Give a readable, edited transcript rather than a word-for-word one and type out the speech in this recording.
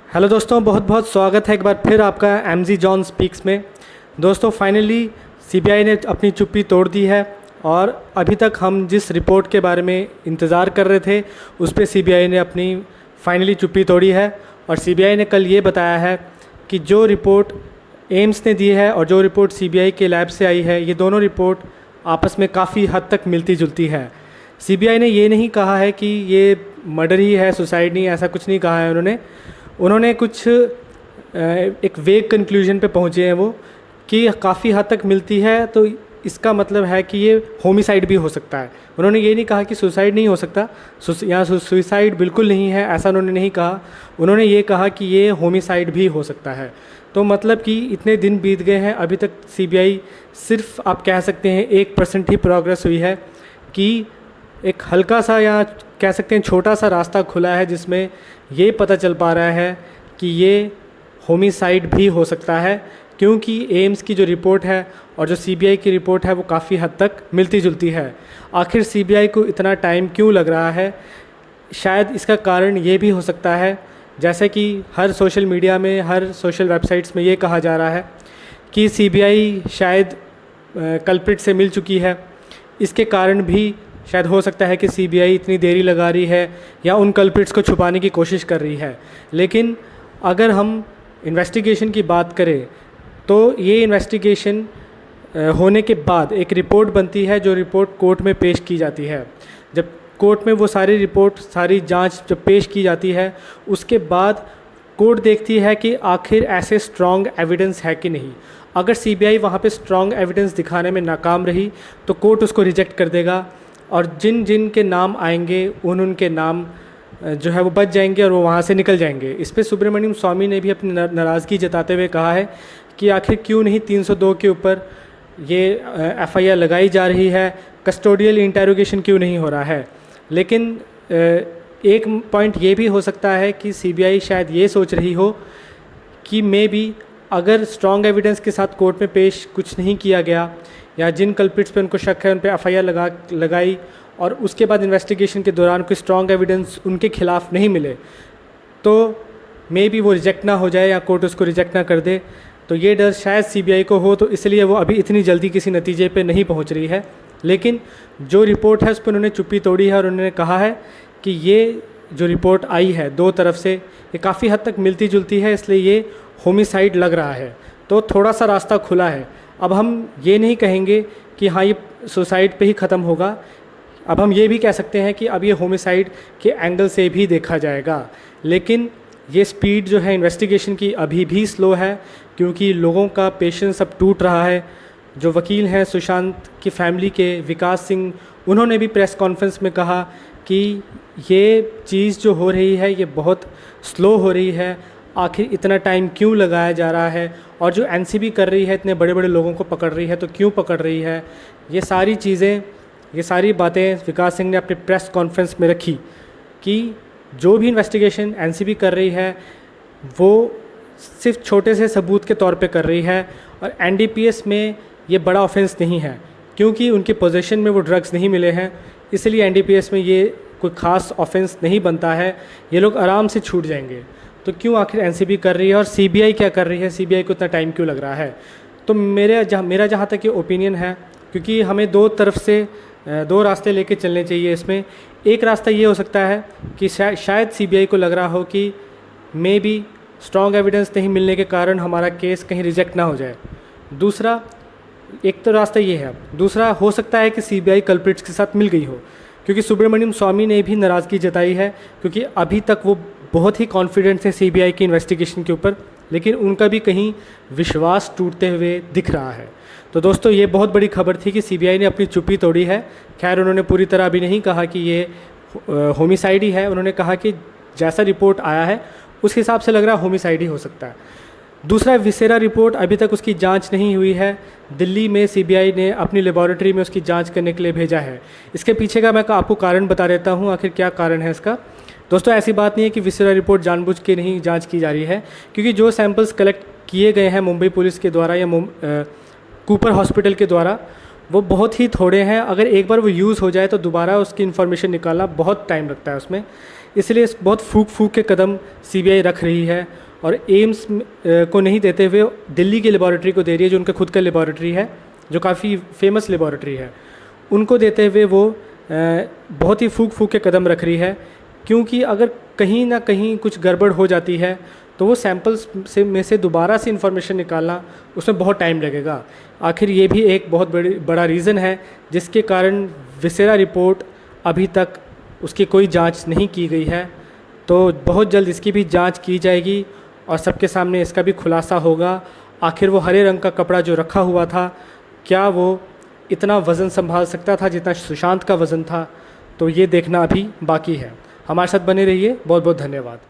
Hello दोस्तों, बहुत बहुत स्वागत है एक बार फिर आपका एमजी जॉन स्पीक्स में। दोस्तों फाइनली सीबीआई ने अपनी चुप्पी तोड़ दी है और अभी तक हम जिस रिपोर्ट के बारे में इंतज़ार कर रहे थे उस पर सीबीआई ने अपनी फाइनली चुप्पी तोड़ी है। और सीबीआई ने कल ये बताया है कि जो रिपोर्ट एम्स ने दी है और जो रिपोर्ट सीबीआई के लैब से आई है, ये दोनों रिपोर्ट आपस में काफ़ी हद तक मिलती जुलती है। सीबीआई ने ये नहीं कहा है कि ये मर्डर ही है, सुसाइड नहीं, ऐसा कुछ नहीं कहा है उन्होंने कुछ एक वेग कंक्लूजन पे पहुँचे हैं वो कि काफ़ी हद तक मिलती है, तो इसका मतलब है कि ये होमिसाइड भी हो सकता है। उन्होंने ये नहीं कहा कि सुसाइड नहीं हो सकता, या सुसाइड बिल्कुल नहीं है, ऐसा उन्होंने नहीं कहा। उन्होंने ये कहा कि ये होमिसाइड भी हो सकता है। तो मतलब कि इतने दिन बीत गए हैं, अभी तक सीबीआई सिर्फ आप कह सकते हैं 1% ही प्रोग्रेस हुई है कि एक हल्का सा या कह सकते हैं छोटा सा रास्ता खुला है जिसमें ये पता चल पा रहा है कि ये होमिसाइड भी हो सकता है, क्योंकि एम्स की जो रिपोर्ट है और जो सीबीआई की रिपोर्ट है वो काफ़ी हद तक मिलती जुलती है। आखिर सीबीआई को इतना टाइम क्यों लग रहा है? शायद इसका कारण ये भी हो सकता है, जैसे कि हर सोशल मीडिया में, हर सोशल वेबसाइट्स में ये कहा जा रहा है कि सीबीआई शायद कल्प्रिट से मिल चुकी है। इसके कारण भी शायद हो सकता है कि सीबीआई इतनी देरी लगा रही है या उन कल्प्रिट्स को छुपाने की कोशिश कर रही है। लेकिन अगर हम इन्वेस्टिगेशन की बात करें तो ये इन्वेस्टिगेशन होने के बाद एक रिपोर्ट बनती है, जो रिपोर्ट कोर्ट में पेश की जाती है। जब कोर्ट में वो सारी रिपोर्ट, सारी जांच जब पेश की जाती है, उसके बाद कोर्ट देखती है कि आखिर ऐसे स्ट्रॉन्ग एविडेंस है कि नहीं। अगर सीबीआई वहाँ पे स्ट्रॉन्ग एविडेंस दिखाने में नाकाम रही तो कोर्ट उसको रिजेक्ट कर देगा और जिन जिन के नाम आएंगे उनके नाम जो है वो बच जाएंगे और वो वहाँ से निकल जाएंगे। इस पर सुब्रमण्यम स्वामी ने भी अपनी नाराज़गी जताते हुए कहा है कि आखिर क्यों नहीं 302 के ऊपर ये एफआईआर लगाई जा रही है, कस्टोडियल इंटेरोगेशन क्यों नहीं हो रहा है। लेकिन एक पॉइंट ये भी हो सकता है कि सीबीआई शायद ये सोच रही हो कि मे बी अगर स्ट्रॉन्ग एविडेंस के साथ कोर्ट में पेश कुछ नहीं किया गया या जिन कल्प्रिट्स पे उनको शक है उन पे एफआईआर लगाई और उसके बाद इन्वेस्टिगेशन के दौरान कोई स्ट्रॉन्ग एविडेंस उनके खिलाफ नहीं मिले, तो मे बी वो रिजेक्ट ना हो जाए या कोर्ट उसको रिजेक्ट ना कर दे। तो ये डर शायद सीबीआई को हो, तो इसलिए वो अभी इतनी जल्दी किसी नतीजे पे नहीं पहुंच रही है। लेकिन जो रिपोर्ट है उस पर उन्होंने चुप्पी तोड़ी है और उन्होंने कहा है कि ये जो रिपोर्ट आई है दो तरफ से, ये काफ़ी हद तक मिलती जुलती है, इसलिए ये होमिसाइड लग रहा है। तो थोड़ा सा रास्ता खुला है। अब हम ये नहीं कहेंगे कि हाँ ये सुसाइड पे ही ख़त्म होगा, अब हम ये भी कह सकते हैं कि अब ये होमिसाइड के एंगल से भी देखा जाएगा। लेकिन ये स्पीड जो है इन्वेस्टिगेशन की अभी भी स्लो है, क्योंकि लोगों का पेशेंस अब टूट रहा है। जो वकील हैं सुशांत की फैमिली के, विकास सिंह, उन्होंने भी प्रेस कॉन्फ्रेंस में कहा कि ये चीज़ जो हो रही है ये बहुत स्लो हो रही है, आखिर इतना टाइम क्यों लगाया जा रहा है, और जो एनसीबी कर रही है इतने बड़े बड़े लोगों को पकड़ रही है तो क्यों पकड़ रही है। ये सारी चीज़ें, ये सारी बातें विकास सिंह ने अपनी प्रेस कॉन्फ्रेंस में रखी कि जो भी इन्वेस्टिगेशन एनसीबी कर रही है वो सिर्फ छोटे से सबूत के तौर पे कर रही है, और एनडीपीएस में ये बड़ा ऑफेंस नहीं है क्योंकि उनके पोजीशन में वो ड्रग्स नहीं मिले हैं, इसलिए एनडीपीएस में ये कोई ख़ास ऑफेंस नहीं बनता है, ये लोग आराम से छूट जाएंगे। तो क्यों आखिर एनसीबी कर रही है और सीबीआई क्या कर रही है, सीबीआई को इतना टाइम क्यों लग रहा है? तो मेरा जहाँ तक ये ओपिनियन है, क्योंकि हमें दो तरफ से दो रास्ते लेके चलने चाहिए इसमें। एक रास्ता ये हो सकता है कि शायद सीबीआई को लग रहा हो कि मे बी स्ट्रॉन्ग एविडेंस नहीं मिलने के कारण हमारा केस कहीं रिजेक्ट ना हो जाए। दूसरा, एक तो रास्ता ये है, दूसरा हो सकता है कि सीबीआई कल्प्रिट्स के साथ मिल गई हो, क्योंकि सुब्रमण्यम स्वामी ने भी नाराज़गी जताई है, क्योंकि अभी तक वो बहुत ही कॉन्फिडेंट है सीबीआई की इन्वेस्टिगेशन के ऊपर, लेकिन उनका भी कहीं विश्वास टूटते हुए दिख रहा है। तो दोस्तों ये बहुत बड़ी खबर थी कि सीबीआई ने अपनी चुप्पी तोड़ी है। खैर उन्होंने पूरी तरह अभी नहीं कहा कि ये होमिसाइड ही है, उन्होंने कहा कि जैसा रिपोर्ट आया है उस हिसाब से लग रहा है होमिसाइड ही हो सकता है। दूसरा, विसेरा रिपोर्ट अभी तक उसकी जांच नहीं हुई है। दिल्ली में सीबीआई ने अपनी लेबॉरेटरी में उसकी जांच करने के लिए भेजा है। इसके पीछे का मैं आपको कारण बता देता हूँ, आखिर क्या कारण है इसका। दोस्तों ऐसी बात नहीं है कि विसेरा रिपोर्ट जानबूझ के नहीं जांच की जा रही है, क्योंकि जो सैंपल्स कलेक्ट किए गए हैं मुंबई पुलिस के द्वारा या कूपर हॉस्पिटल के द्वारा, वो बहुत ही थोड़े हैं। अगर एक बार वो यूज़ हो जाए तो दोबारा उसकी इन्फॉर्मेशन निकालना बहुत टाइम लगता है उसमें। इसलिए बहुत फूक के कदम सीबीआई रख रही है और एम्स को नहीं देते हुए दिल्ली की लेबॉरेटरी को दे रही है, जो उनका खुद का लेबॉरेटरी है, जो काफ़ी फेमस लेबॉरेटरी है। उनको देते हुए वो बहुत ही फूक के कदम रख रही है, क्योंकि अगर कहीं ना कहीं कुछ गड़बड़ हो जाती है तो वो सैंपल्स में से दोबारा से इन्फॉर्मेशन निकालना, उसमें बहुत टाइम लगेगा। आखिर ये भी एक बहुत बड़ा रीज़न है जिसके कारण विसेरा रिपोर्ट अभी तक उसकी कोई जांच नहीं की गई है। तो बहुत जल्द इसकी भी जांच की जाएगी और सबके सामने इसका भी खुलासा होगा। आखिर वो हरे रंग का कपड़ा जो रखा हुआ था, क्या वो इतना वज़न संभाल सकता था जितना सुशांत का वज़न था? तो ये देखना अभी बाकी है। हमारे साथ बने रहिए। बहुत बहुत धन्यवाद।